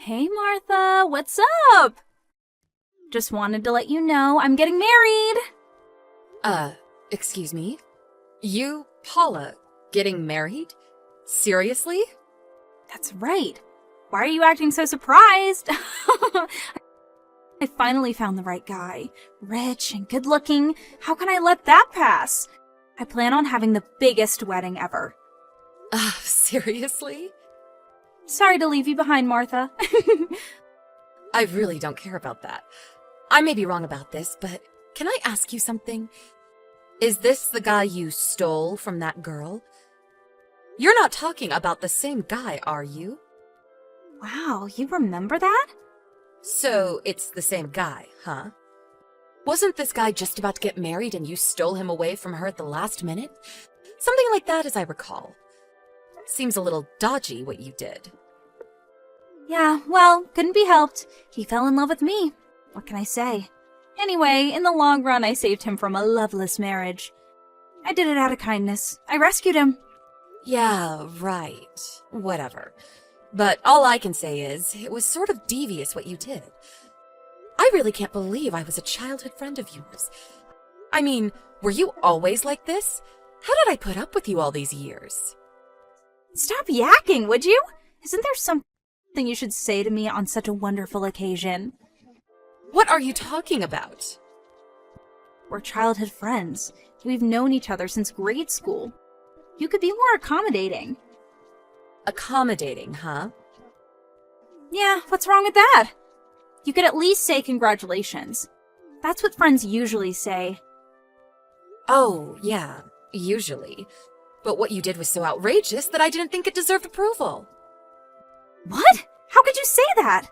Hey Martha, what's up? Just wanted to let you know I'm getting married. Excuse me? You, Paula, getting married? Seriously? That's right. Why are you acting so surprised? I finally found the right guy. Rich and good looking. How can I let that pass? I plan on having the biggest wedding ever. Seriously? Sorry to leave you behind, Martha. I really don't care about that. I may be wrong about this, but can I ask you something? Is this the guy you stole from that girl? You're not talking about the same guy, are you? Wow, you remember that? So it's the same guy, huh? Wasn't this guy just about to get married and you stole him away from her at the last minute? Something like that, as I recall. Seems a little dodgy what you did. Yeah, well, couldn't be helped. He fell in love with me. What can I say? Anyway, in the long run, I saved him from a loveless marriage. I did it out of kindness. I rescued him. Yeah, right. Whatever. But all I can say is, it was sort of devious what you did. I really can't believe I was a childhood friend of yours. I mean, were you always like this? How did I put up with you all these years? Stop yakking, would you? Isn't there something you should say to me on such a wonderful occasion? What are you talking about? We're childhood friends. We've known each other since grade school. You could be more accommodating. Accommodating, huh? Yeah, what's wrong with that? You could at least say congratulations. That's what friends usually say. Oh, yeah, usually. But what you did was so outrageous that I didn't think it deserved approval. What? How could you say that?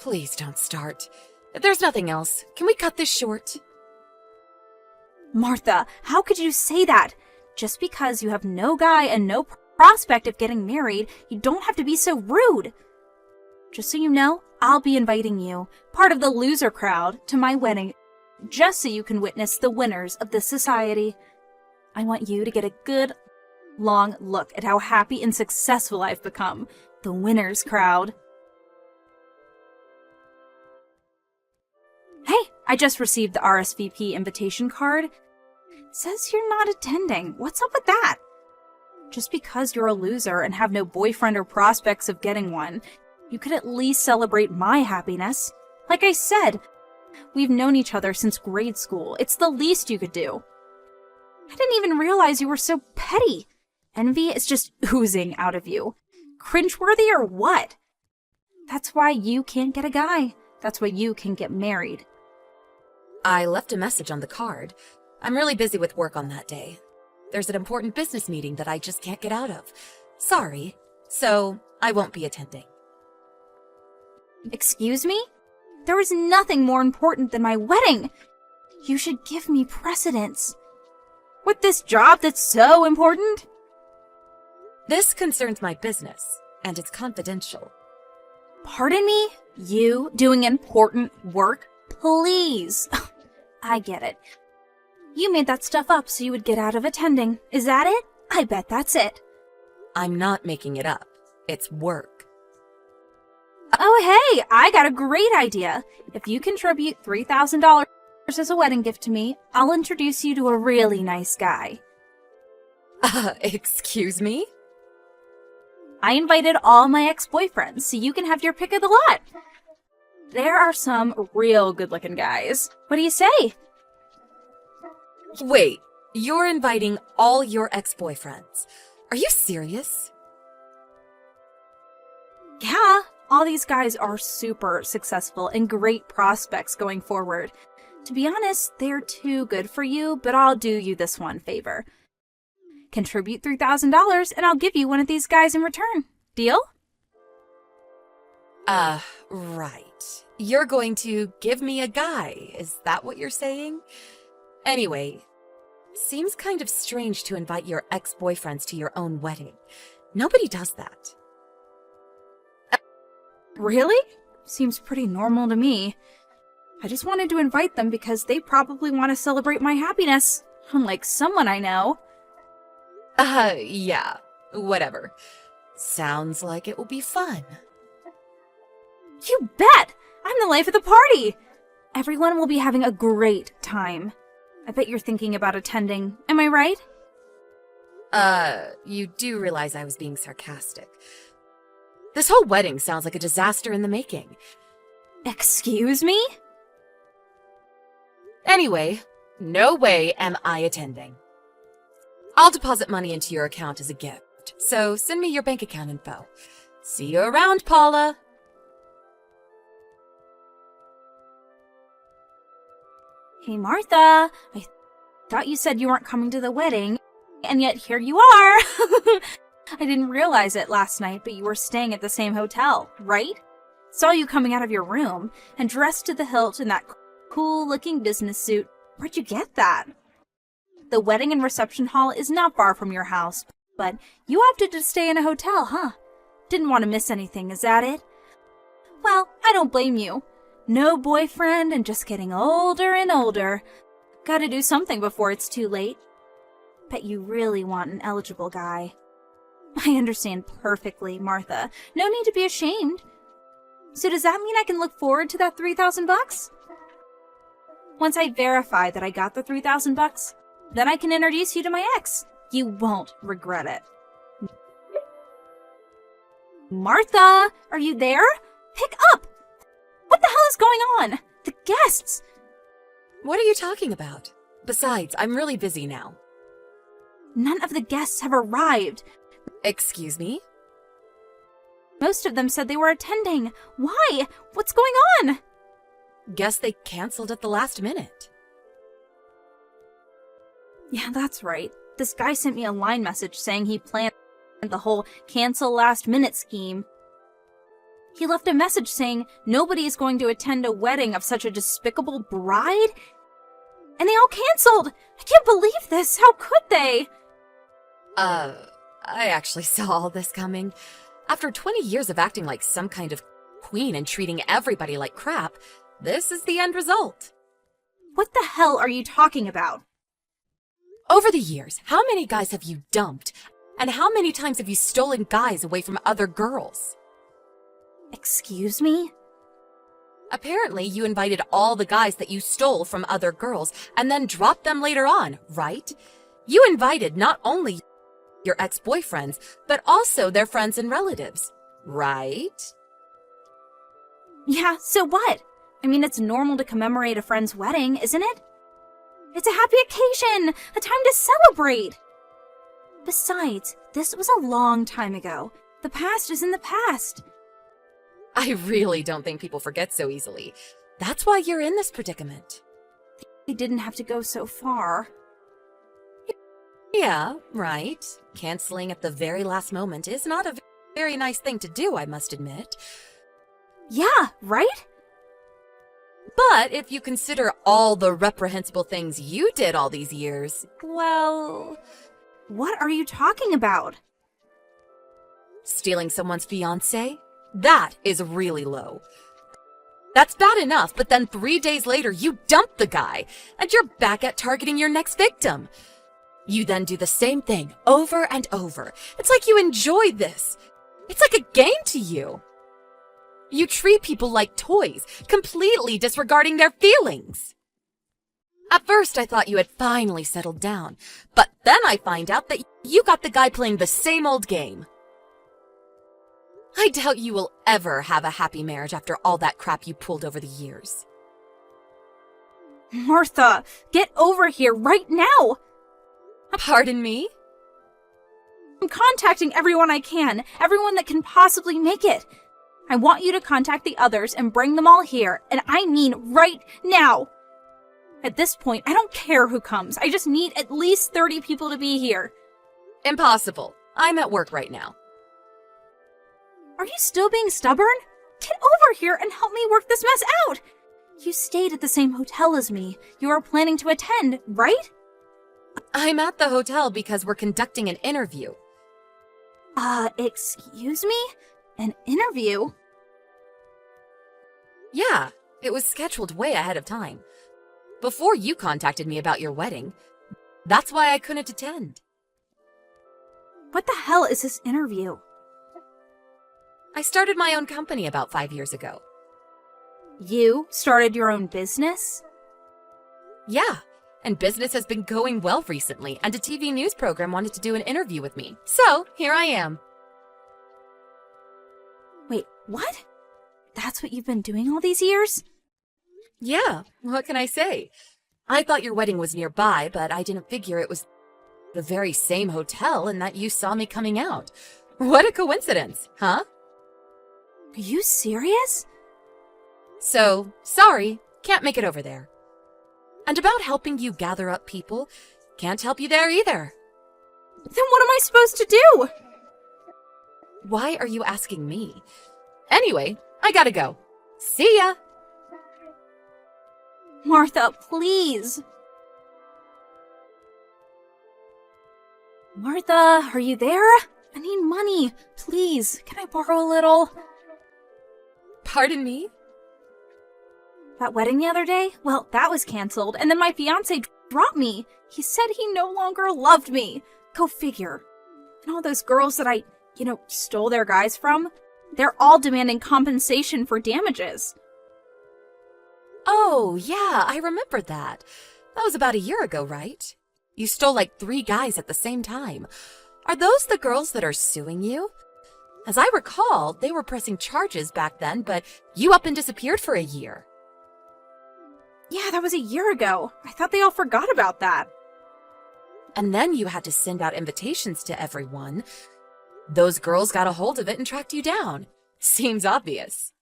Please don't start. If there's nothing else, can we cut this short? Martha, how could you say that? Just because you have no guy and no prospect of getting married, you don't have to be so rude. Just so you know, I'll be inviting you, part of the loser crowd, to my wedding, just so you can witness the winners of this society. I want you to get a good, long look at how happy and successful I've become. The winners crowd. Hey, I just received the RSVP invitation card. It says you're not attending. What's up with that? Just because you're a loser and have no boyfriend or prospects of getting one, you could at least celebrate my happiness. Like I said, we've known each other since grade school. It's the least you could do. I didn't even realize you were so petty. Envy is just oozing out of you. Cringeworthy or what? That's why you can't get a guy. That's why you can get married. I left a message on the card. I'm really busy with work on that day. There's an important business meeting that I just can't get out of. Sorry. So, I won't be attending. Excuse me? There is nothing more important than my wedding. You should give me precedence. With this job that's so important? This concerns my business, and it's confidential. Pardon me? You doing important work? Please. I get it. You made that stuff up so you would get out of attending. Is that it? I bet that's it. I'm not making it up. It's work. Oh, hey, I got a great idea. If you contribute $3,000 as a wedding gift to me, I'll introduce you to a really nice guy. Excuse me? I invited all my ex-boyfriends, so you can have your pick of the lot. There are some real good-looking guys. What do you say? Wait, you're inviting all your ex-boyfriends. Are you serious? Yeah, all these guys are super successful and great prospects going forward. To be honest, they're too good for you, but I'll do you this one favor. Contribute $3,000 and I'll give you one of these guys in return. Deal? Right. You're going to give me a guy, is that what you're saying? Anyway, seems kind of strange to invite your ex-boyfriends to your own wedding. Nobody does that. Really? Seems pretty normal to me. I just wanted to invite them because they probably want to celebrate my happiness, unlike someone I know. Yeah, whatever. Sounds like it will be fun. You bet! I'm the life of the party! Everyone will be having a great time. I bet you're thinking about attending, am I right? You do realize I was being sarcastic. This whole wedding sounds like a disaster in the making. Excuse me? Anyway, no way am I attending. I'll deposit money into your account as a gift, so send me your bank account info. See you around, Paula. Hey, Martha, I thought you said you weren't coming to the wedding, and yet here you are. I didn't realize it last night, but you were staying at the same hotel, right? Saw you coming out of your room and dressed to the hilt in that cool-looking business suit. Where'd you get that? The wedding and reception hall is not far from your house, but you opted to stay in a hotel, huh? Didn't want to miss anything, is that it? Well, I don't blame you. No boyfriend and just getting older and older. Gotta do something before it's too late. Bet you really want an eligible guy. I understand perfectly, Martha. No need to be ashamed. So does that mean I can look forward to that $3,000? Once I verify that I got the $3,000, then I can introduce you to my ex. You won't regret it. Martha, are you there? Pick up! What the hell is going on? The guests! What are you talking about? Besides, I'm really busy now. None of the guests have arrived. Excuse me? Most of them said they were attending. Why? What's going on? Guess they canceled at the last minute. Yeah, that's right. This guy sent me a line message saying he planned the whole cancel last minute scheme. He left a message saying nobody is going to attend a wedding of such a despicable bride. And they all canceled. I can't believe this. How could they? I actually saw all this coming. After 20 years of acting like some kind of queen and treating everybody like crap, this is the end result. What the hell are you talking about? Over the years, how many guys have you dumped? And how many times have you stolen guys away from other girls? Excuse me? Apparently, you invited all the guys that you stole from other girls and then dropped them later on, right? You invited not only your ex-boyfriends, but also their friends and relatives, right? Yeah, so what? I mean, it's normal to commemorate a friend's wedding, isn't it? It's a happy occasion, a time to celebrate. Besides, this was a long time ago. The past is in the past. I really don't think people forget so easily. That's why you're in this predicament. They didn't have to go so far. Yeah, right. Canceling at the very last moment is not a very nice thing to do, I must admit. Yeah, right? But if you consider all the reprehensible things you did all these years, well... What are you talking about? Stealing someone's fiancé? That is really low. That's bad enough, but then 3 days later you dump the guy, and you're back at targeting your next victim. You then do the same thing over and over. It's like you enjoy this. It's like a game to you. You treat people like toys, completely disregarding their feelings. At first, I thought you had finally settled down, but then I find out that you got the guy playing the same old game. I doubt you will ever have a happy marriage after all that crap you pulled over the years. Martha, get over here right now! Pardon me? I'm contacting everyone I can, everyone that can possibly make it. I want you to contact the others and bring them all here, and I mean right now. At this point, I don't care who comes. I just need at least 30 people to be here. Impossible. I'm at work right now. Are you still being stubborn? Get over here and help me work this mess out. You stayed at the same hotel as me. You are planning to attend, right? I'm at the hotel because we're conducting an interview. Excuse me? An interview? Yeah, it was scheduled way ahead of time. Before you contacted me about your wedding. That's why I couldn't attend. What the hell is this interview? I started my own company about 5 years ago. You started your own business? Yeah, and business has been going well recently, and a TV news program wanted to do an interview with me. So, here I am. Wait, what? That's what you've been doing all these years? Yeah, what can I say? I thought your wedding was nearby, but I didn't figure it was the very same hotel and that you saw me coming out. What a coincidence, huh? Are you serious? So, sorry, can't make it over there. And about helping you gather up people, can't help you there either. Then what am I supposed to do? Why are you asking me? Anyway, I gotta go. See ya! Martha, please. Martha, are you there? I need money. Please, can I borrow a little? Pardon me? That wedding the other day? Well, that was canceled, and then my fiancé dropped me. He said he no longer loved me. Go figure. And all those girls that I, stole their guys from, they're all demanding compensation for damages. Oh, yeah, I remember that. That was about a year ago, right? You stole like 3 guys at the same time. Are those the girls that are suing you? As I recall, they were pressing charges back then, but you up and disappeared for a year. Yeah, that was a year ago. I thought they all forgot about that. And then you had to send out invitations to everyone. Those girls got a hold of it and tracked you down. Seems obvious.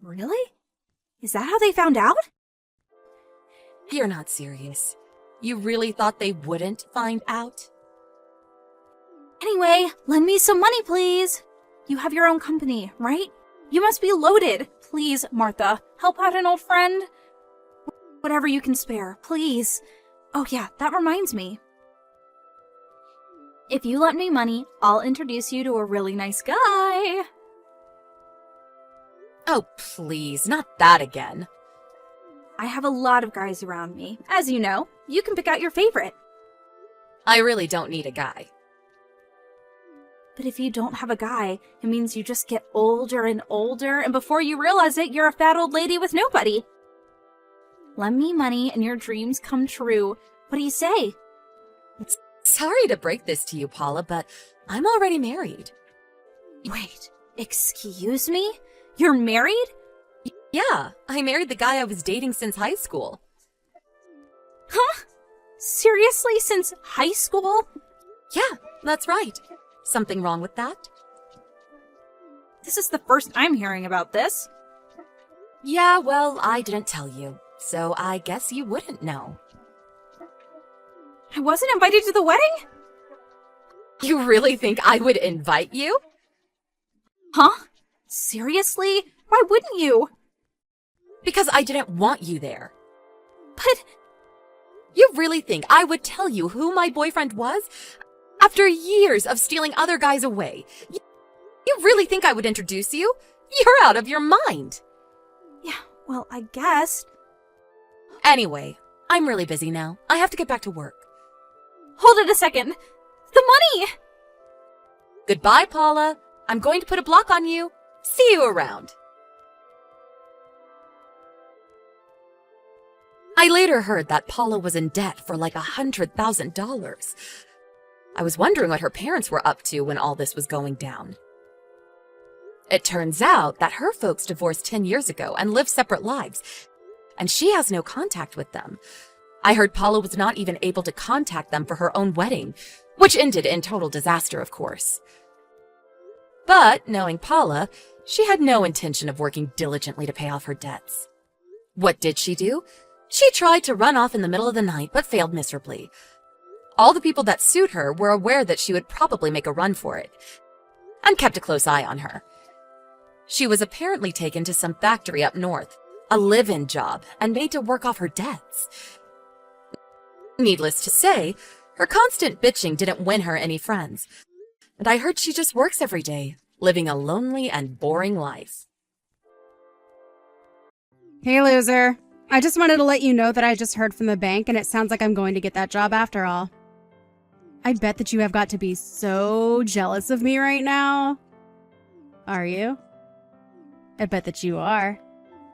Really? Is that how they found out? You're not serious. You really thought they wouldn't find out? Anyway, lend me some money, please. You have your own company, right? You must be loaded. Please, Martha, help out an old friend. Whatever you can spare, please. Oh yeah, that reminds me. If you lend me money, I'll introduce you to a really nice guy. Oh, please, not that again. I have a lot of guys around me. As you know, you can pick out your favorite. I really don't need a guy. But if you don't have a guy, it means you just get older and older, and before you realize it, you're a fat old lady with nobody. Lend me money and your dreams come true. What do you say? Sorry to break this to you, Paula, but I'm already married. Wait, excuse me? You're married? Yeah, I married the guy I was dating since high school. Huh? Seriously, since high school? Yeah, that's right. Something wrong with that? This is the first I'm hearing about this. Yeah, well, I didn't tell you, so I guess you wouldn't know. I wasn't invited to the wedding? You really think I would invite you? Huh? Seriously? Why wouldn't you? Because I didn't want you there. But You really think I would tell you who my boyfriend was? After years of stealing other guys away. You really think I would introduce you? You're out of your mind. yeah, well, I guess. Anyway, I'm really busy now. I have to get back to work. Hold it a second. The money! Goodbye, Paula. I'm going to put a block on you. See you around. I later heard that Paula was in debt for like $100,000. I was wondering what her parents were up to when all this was going down. It turns out that her folks divorced 10 years ago and live separate lives, and she has no contact with them. I heard Paula was not even able to contact them for her own wedding, which ended in total disaster, of course. But, knowing Paula, she had no intention of working diligently to pay off her debts. What did she do? She tried to run off in the middle of the night, but failed miserably. All the people that sued her were aware that she would probably make a run for it, and kept a close eye on her. She was apparently taken to some factory up north, a live-in job, and made to work off her debts. Needless to say, her constant bitching didn't win her any friends, and I heard she just works every day, living a lonely and boring life. Hey, loser. I just wanted to let you know that I just heard from the bank, and it sounds like I'm going to get that job after all. I bet that you have got to be so jealous of me right now. Are you? I bet that you are.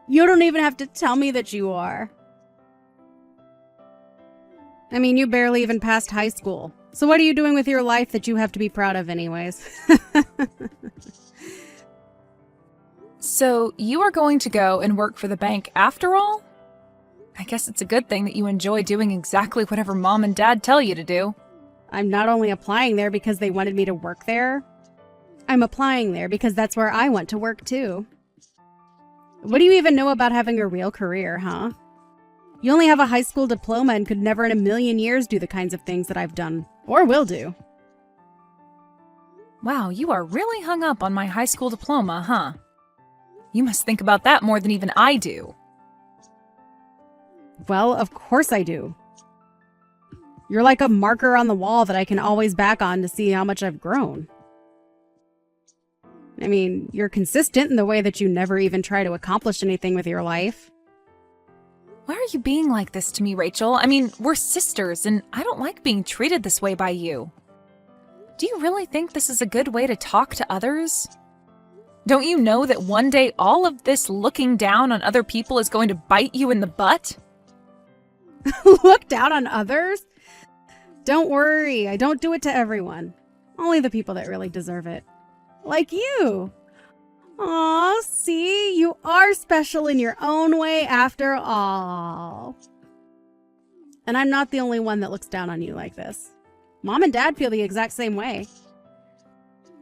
You don't even have to tell me that you are. I mean, you barely even passed high school. So what are you doing with your life that you have to be proud of anyways? So, you are going to go and work for the bank after all? I guess it's a good thing that you enjoy doing exactly whatever Mom and Dad tell you to do. I'm not only applying there because they wanted me to work there. I'm applying there because that's where I want to work too. What do you even know about having a real career, huh? You only have a high school diploma and could never in a million years do the kinds of things that I've done, or will do. Wow, you are really hung up on my high school diploma, huh? You must think about that more than even I do. Well, of course I do. You're like a marker on the wall that I can always back on to see how much I've grown. I mean, you're consistent in the way that you never even try to accomplish anything with your life. Why are you being like this to me, Rachel? I mean, we're sisters, and I don't like being treated this way by you. Do you really think this is a good way to talk to others? Don't you know that one day all of this looking down on other people is going to bite you in the butt? Look down on others? Don't worry, I don't do it to everyone. Only the people that really deserve it. Like you. Aw, see, you are special in your own way after all. And I'm not the only one that looks down on you like this. Mom and Dad feel the exact same way.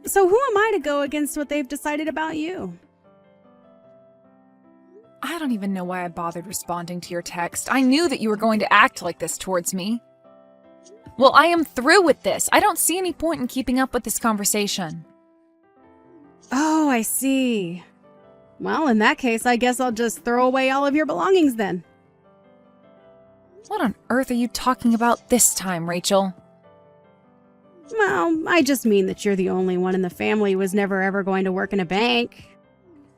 So who am I to go against what they've decided about you? I don't even know why I bothered responding to your text. I knew that you were going to act like this towards me. Well, I am through with this. I don't see any point in keeping up with this conversation. Oh, I see. Well, in that case, I guess I'll just throw away all of your belongings then. What on earth are you talking about this time, Rachel? Well, I just mean that you're the only one in the family who was never ever going to work in a bank.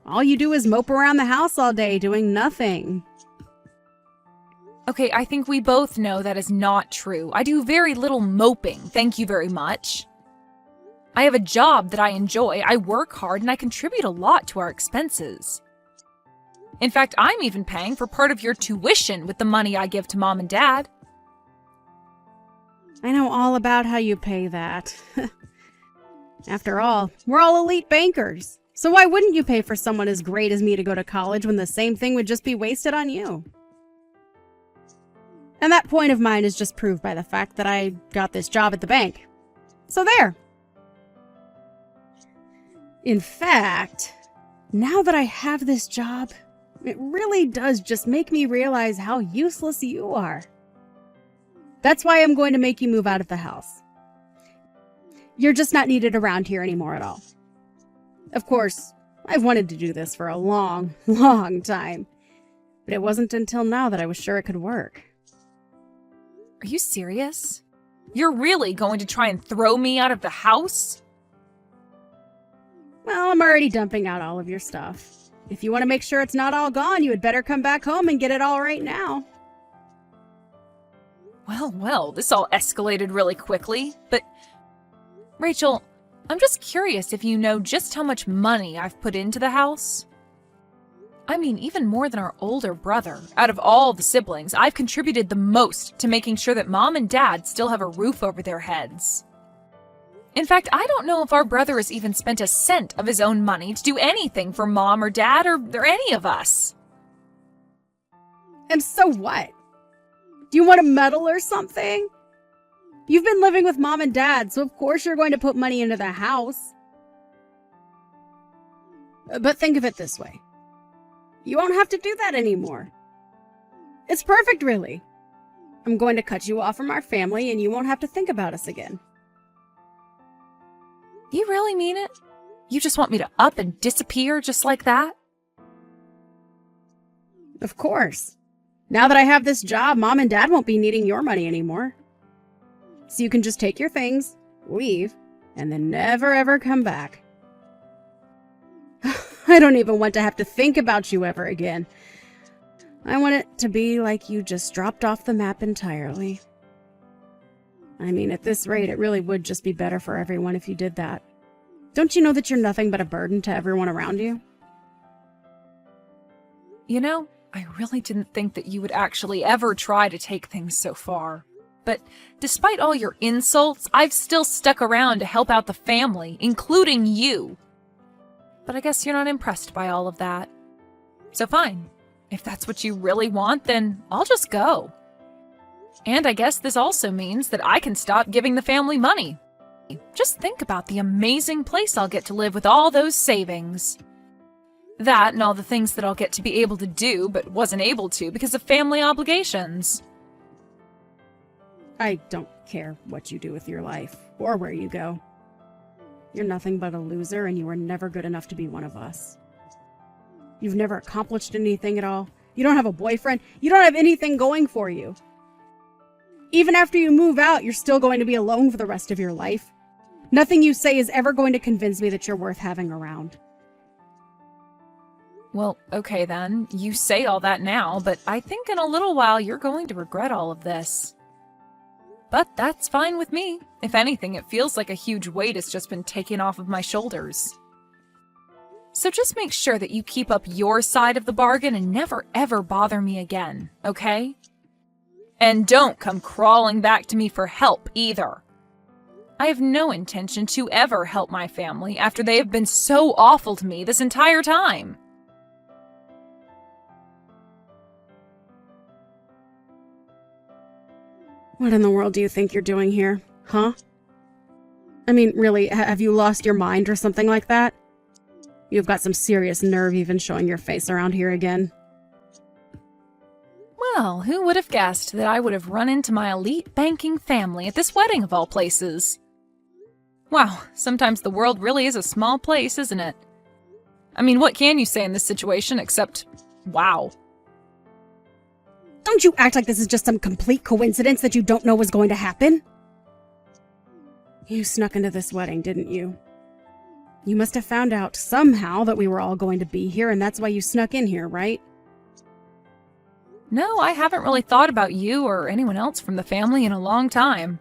All you do is mope around the house all day doing nothing. Okay, I think we both know that is not true. I do very little moping, thank you very much. I have a job that I enjoy, I work hard, and I contribute a lot to our expenses. In fact, I'm even paying for part of your tuition with the money I give to Mom and Dad. I know all about how you pay that. After all, we're all elite bankers. So why wouldn't you pay for someone as great as me to go to college when the same thing would just be wasted on you? And that point of mine is just proved by the fact that I got this job at the bank. So there. In fact, now that I have this job, it really does just make me realize how useless you are. That's why I'm going to make you move out of the house. You're just not needed around here anymore at all. Of course, I've wanted to do this for a long, long time, but it wasn't until now that I was sure it could work. Are you serious? You're really going to try and throw me out of the house? Well, I'm already dumping out all of your stuff. If you want to make sure it's not all gone, you had better come back home and get it all right now. Well, this all escalated really quickly, but... Rachel, I'm just curious if you know just how much money I've put into the house. I mean, even more than our older brother. Out of all the siblings, I've contributed the most to making sure that Mom and Dad still have a roof over their heads. In fact, I don't know if our brother has even spent a cent of his own money to do anything for Mom or Dad or any of us. And so what? Do you want a medal or something? You've been living with Mom and Dad, so of course you're going to put money into the house. But think of it this way. You won't have to do that anymore. It's perfect, really. I'm going to cut you off from our family and you won't have to think about us again. You really mean it? You just want me to up and disappear just like that? Of course. Now that I have this job, Mom and Dad won't be needing your money anymore. So you can just take your things, leave, and then never ever come back. I don't even want to have to think about you ever again. I want it to be like you just dropped off the map entirely. I mean, at this rate, it really would just be better for everyone if you did that. Don't you know that you're nothing but a burden to everyone around you? You know, I really didn't think that you would actually ever try to take things so far. But despite all your insults, I've still stuck around to help out the family, including you. But I guess you're not impressed by all of that. So fine. If that's what you really want, then I'll just go. And I guess this also means that I can stop giving the family money. Just think about the amazing place I'll get to live with all those savings. That and all the things that I'll get to be able to do but wasn't able to because of family obligations. I don't care what you do with your life or where you go. You're nothing but a loser, and you were never good enough to be one of us. You've never accomplished anything at all. You don't have a boyfriend. You don't have anything going for you. Even after you move out, you're still going to be alone for the rest of your life. Nothing you say is ever going to convince me that you're worth having around. Well, okay then. You say all that now, but I think in a little while you're going to regret all of this. But that's fine with me. If anything, it feels like a huge weight has just been taken off of my shoulders. So just make sure that you keep up your side of the bargain and never ever bother me again, okay? And don't come crawling back to me for help either. I have no intention to ever help my family after they have been so awful to me this entire time. What in the world do you think you're doing here, huh? I mean, really, have you lost your mind or something like that? You've got some serious nerve even showing your face around here again. Well, who would have guessed that I would have run into my elite banking family at this wedding of all places? Wow, sometimes the world really is a small place, isn't it? I mean, what can you say in this situation except, wow. Don't you act like this is just some complete coincidence that you don't know was going to happen? You snuck into this wedding, didn't you? You must have found out somehow that we were all going to be here, and that's why you snuck in here, right? No, I haven't really thought about you or anyone else from the family in a long time.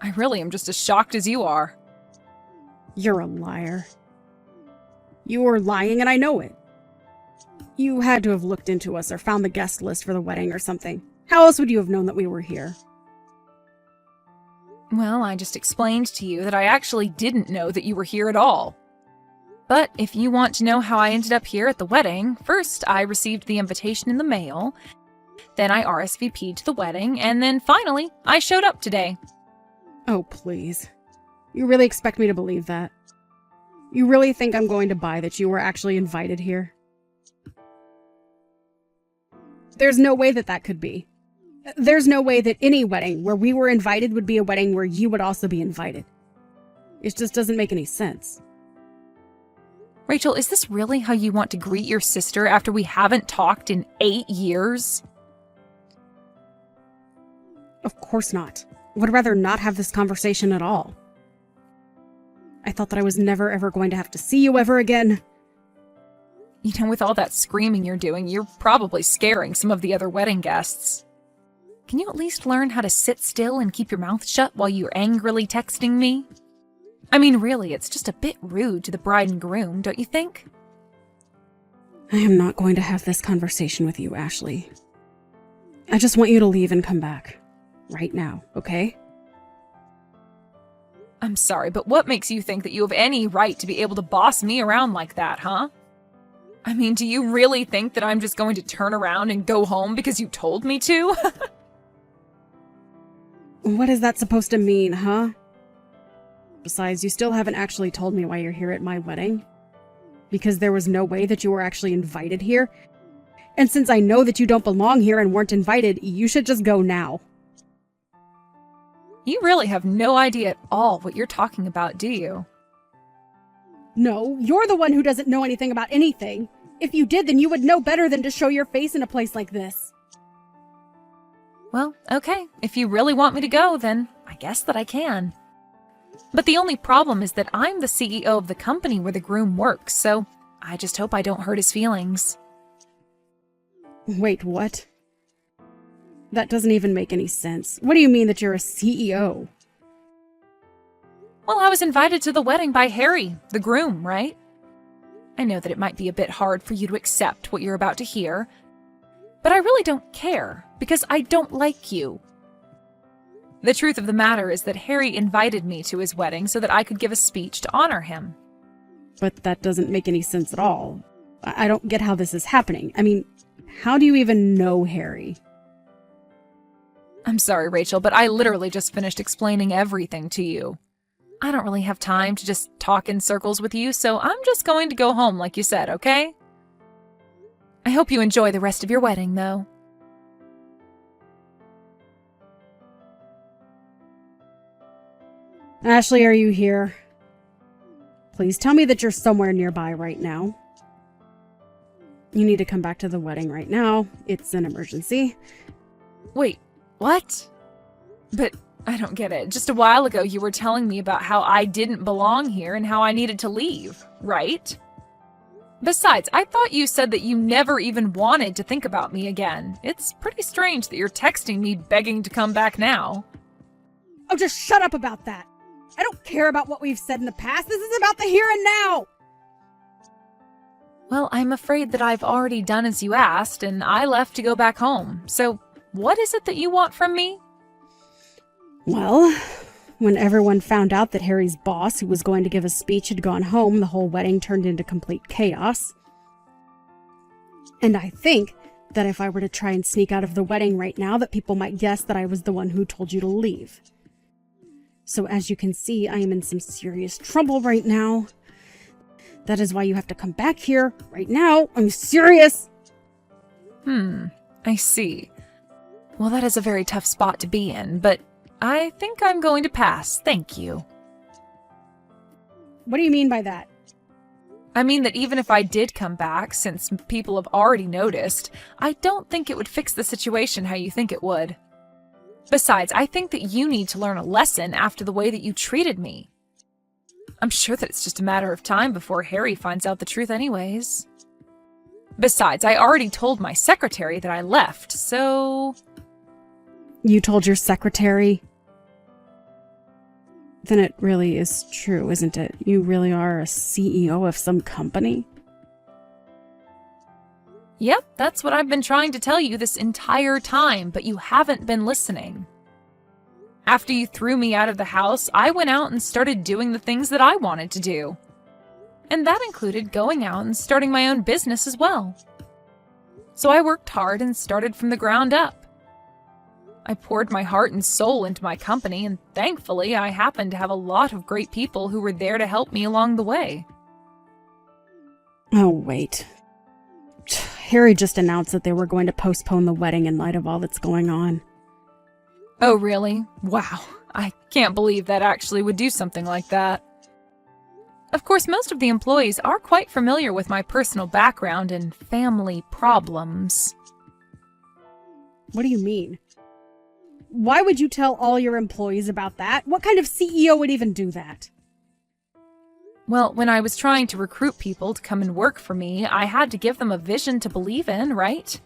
I really am just as shocked as you are. You're a liar. You were lying, and I know it. You had to have looked into us or found the guest list for the wedding or something. How else would you have known that we were here? Well, I just explained to you that I actually didn't know that you were here at all. But if you want to know how I ended up here at the wedding, first I received the invitation in the mail, then I RSVP'd to the wedding, and then finally I showed up today. Oh, please. You really expect me to believe that? You really think I'm going to buy that you were actually invited here? There's no way that that could be. There's no way that any wedding where we were invited would be a wedding where you would also be invited. It just doesn't make any sense. Rachel, is this really how you want to greet your sister after we haven't talked in 8 years? Of course not. I would rather not have this conversation at all. I thought that I was never ever going to have to see you ever again. You know, with all that screaming you're doing, you're probably scaring some of the other wedding guests. Can you at least learn how to sit still and keep your mouth shut while you're angrily texting me? I mean, really, it's just a bit rude to the bride and groom, don't you think? I am not going to have this conversation with you, Ashley. I just want you to leave and come back. Right now, okay? I'm sorry, but what makes you think that you have any right to be able to boss me around like that, huh? I mean, do you really think that I'm just going to turn around and go home because you told me to? What is that supposed to mean, huh? Besides, you still haven't actually told me why you're here at my wedding. Because there was no way that you were actually invited here. And since I know that you don't belong here and weren't invited, you should just go now. You really have no idea at all what you're talking about, do you? No, you're the one who doesn't know anything about anything. If you did, then you would know better than to show your face in a place like this. Well, okay. If you really want me to go, then I guess that I can. But the only problem is that I'm the CEO of the company where the groom works, so I just hope I don't hurt his feelings. Wait, what? That doesn't even make any sense. What do you mean that you're a CEO? Well, I was invited to the wedding by Harry, the groom, right? I know that it might be a bit hard for you to accept what you're about to hear, but I really don't care, because I don't like you. The truth of the matter is that Harry invited me to his wedding so that I could give a speech to honor him. But that doesn't make any sense at all. I don't get how this is happening. I mean, how do you even know Harry? I'm sorry, Rachel, but I literally just finished explaining everything to you. I don't really have time to just talk in circles with you, so I'm just going to go home like you said, okay? I hope you enjoy the rest of your wedding, though. Ashley, are you here? Please tell me that you're somewhere nearby right now. You need to come back to the wedding right now. It's an emergency. Wait, what? But I don't get it. Just a while ago, you were telling me about how I didn't belong here and how I needed to leave, right? Besides, I thought you said that you never even wanted to think about me again. It's pretty strange that you're texting me begging to come back now. Oh, just shut up about that. I don't care about what we've said in the past. This is about the here and now. Well, I'm afraid that I've already done as you asked, and I left to go back home. So, what is it that you want from me? Well, when everyone found out that Harry's boss, who was going to give a speech, had gone home, the whole wedding turned into complete chaos. And I think that if I were to try and sneak out of the wedding right now, that people might guess that I was the one who told you to leave. So as you can see, I am in some serious trouble right now. That is why you have to come back here right now. I'm serious. I see. Well, that is a very tough spot to be in, but I think I'm going to pass, thank you. What do you mean by that? I mean that even if I did come back, since people have already noticed, I don't think it would fix the situation how you think it would. Besides, I think that you need to learn a lesson after the way that you treated me. I'm sure that it's just a matter of time before Harry finds out the truth anyways. Besides, I already told my secretary that I left, so... You told your secretary? Then it really is true, isn't it? You really are a CEO of some company? Yep, that's what I've been trying to tell you this entire time, but you haven't been listening. After you threw me out of the house, I went out and started doing the things that I wanted to do. And that included going out and starting my own business as well. So I worked hard and started from the ground up. I poured my heart and soul into my company, and thankfully I happened to have a lot of great people who were there to help me along the way. Oh, wait. Harry just announced that they were going to postpone the wedding in light of all that's going on. Oh, really? Wow. I can't believe that actually would do something like that. Of course, most of the employees are quite familiar with my personal background and family problems. What do you mean? Why would you tell all your employees about that? What kind of CEO would even do that? Well, when I was trying to recruit people to come and work for me, I had to give them a vision to believe in, right?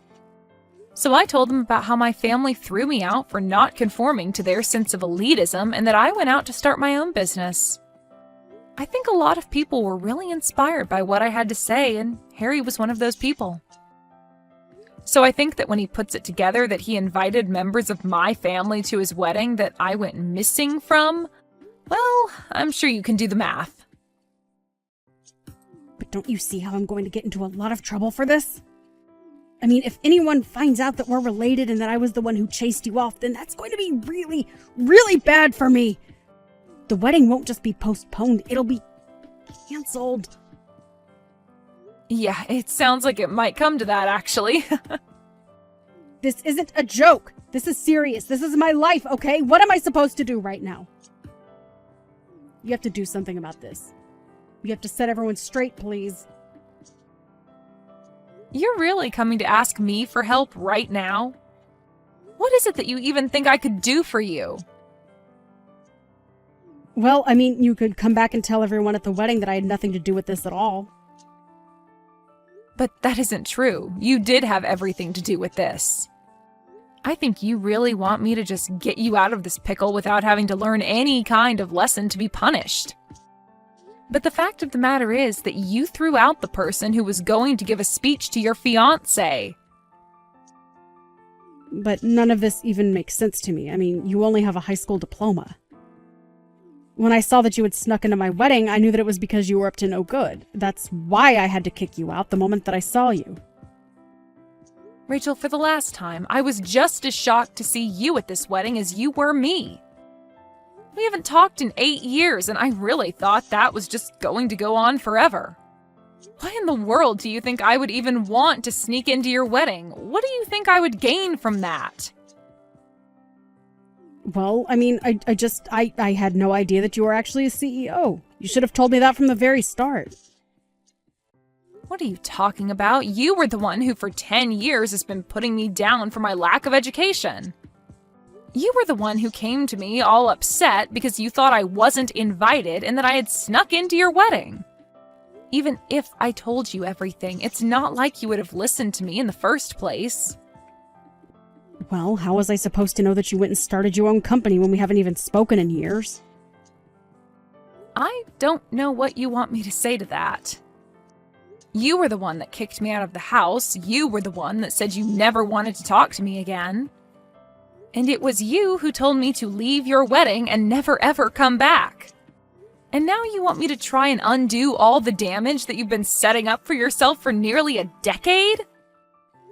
So I told them about how my family threw me out for not conforming to their sense of elitism and that I went out to start my own business. I think a lot of people were really inspired by what I had to say, and Harry was one of those people. So I think that when he puts it together that he invited members of my family to his wedding that I went missing from, well, I'm sure you can do the math. But don't you see how I'm going to get into a lot of trouble for this? I mean, if anyone finds out that we're related and that I was the one who chased you off, then that's going to be really, really bad for me. The wedding won't just be postponed, it'll be canceled. Yeah, it sounds like it might come to that, actually. This isn't a joke. This is serious. This is my life, okay? What am I supposed to do right now? You have to do something about this. You have to set everyone straight, please. You're really coming to ask me for help right now? What is it that you even think I could do for you? Well, I mean, you could come back and tell everyone at the wedding that I had nothing to do with this at all. But that isn't true. You did have everything to do with this. I think you really want me to just get you out of this pickle without having to learn any kind of lesson to be punished. But the fact of the matter is that you threw out the person who was going to give a speech to your fiancé. But none of this even makes sense to me. I mean, you only have a high school diploma. When I saw that you had snuck into my wedding, I knew that it was because you were up to no good. That's why I had to kick you out the moment that I saw you. Rachel, for the last time, I was just as shocked to see you at this wedding as you were me. We haven't talked in 8 years, and I really thought that was just going to go on forever. Why in the world do you think I would even want to sneak into your wedding? What do you think I would gain from that? Well, I mean, I had no idea that you were actually a CEO. You should have told me that from the very start. What are you talking about? You were the one who for 10 years has been putting me down for my lack of education. You were the one who came to me all upset because you thought I wasn't invited and that I had snuck into your wedding. Even if I told you everything, it's not like you would have listened to me in the first place. Well, how was I supposed to know that you went and started your own company when we haven't even spoken in years? I don't know what you want me to say to that. You were the one that kicked me out of the house. You were the one that said you never wanted to talk to me again. And it was you who told me to leave your wedding and never ever come back. And now you want me to try and undo all the damage that you've been setting up for yourself for nearly a decade?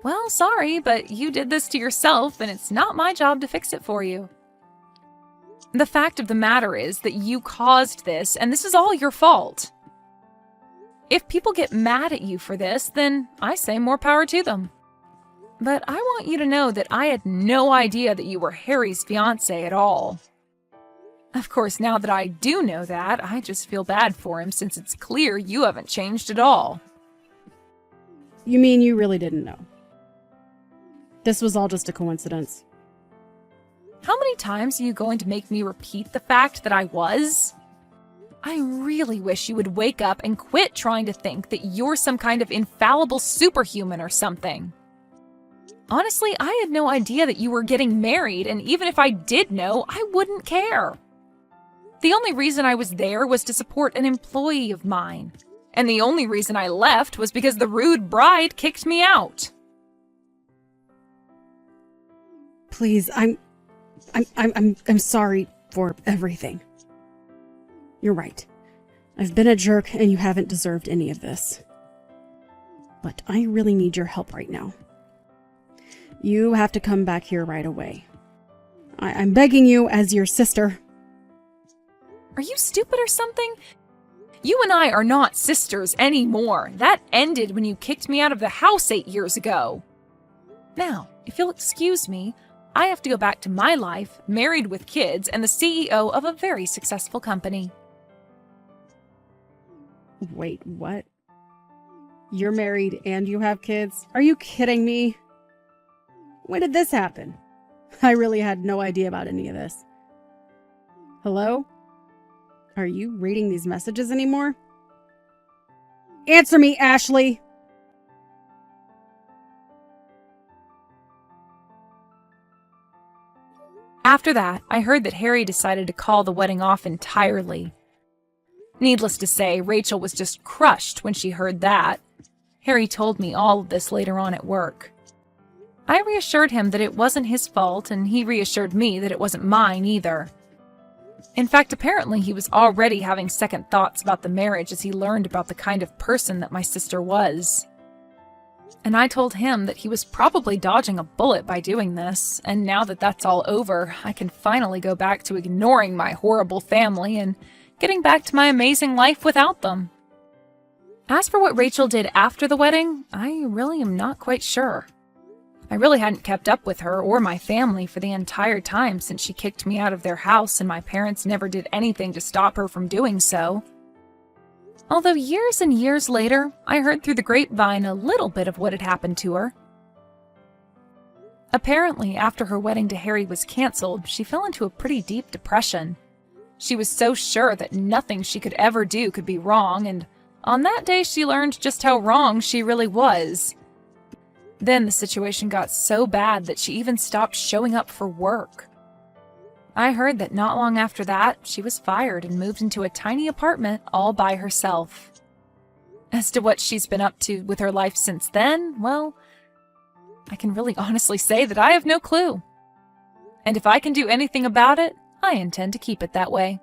Well, sorry, but you did this to yourself, and it's not my job to fix it for you. The fact of the matter is that you caused this, and this is all your fault. If people get mad at you for this, then I say more power to them. But I want you to know that I had no idea that you were Harry's fiancé at all. Of course, now that I do know that, I just feel bad for him since it's clear you haven't changed at all. You mean you really didn't know? This was all just a coincidence. How many times are you going to make me repeat the fact that I was? I really wish you would wake up and quit trying to think that you're some kind of infallible superhuman or something. Honestly, I had no idea that you were getting married, and even if I did know, I wouldn't care. The only reason I was there was to support an employee of mine, and the only reason I left was because the rude bride kicked me out. Please, I'm sorry for everything. You're right. I've been a jerk and you haven't deserved any of this. But I really need your help right now. You have to come back here right away. I'm begging you as your sister. Are you stupid or something? You and I are not sisters anymore. That ended when you kicked me out of the house 8 years ago. Now, if you'll excuse me, I have to go back to my life, married with kids, and the CEO of a very successful company. Wait, what? You're married and you have kids? Are you kidding me? When did this happen? I really had no idea about any of this. Hello? Are you reading these messages anymore? Answer me, Ashley! After that, I heard that Harry decided to call the wedding off entirely. Needless to say, Rachel was just crushed when she heard that. Harry told me all of this later on at work. I reassured him that it wasn't his fault, and he reassured me that it wasn't mine either. In fact, apparently he was already having second thoughts about the marriage as he learned about the kind of person that my sister was. And I told him that he was probably dodging a bullet by doing this, and now that that's all over, I can finally go back to ignoring my horrible family and getting back to my amazing life without them. As for what Rachel did after the wedding, I really am not quite sure. I really hadn't kept up with her or my family for the entire time since she kicked me out of their house, and my parents never did anything to stop her from doing so. Although years and years later, I heard through the grapevine a little bit of what had happened to her. Apparently, after her wedding to Harry was canceled, she fell into a pretty deep depression. She was so sure that nothing she could ever do could be wrong, and on that day she learned just how wrong she really was. Then the situation got so bad that she even stopped showing up for work. I heard that not long after that, she was fired and moved into a tiny apartment all by herself. As to what she's been up to with her life since then, well, I can really honestly say that I have no clue. And if I can do anything about it, I intend to keep it that way.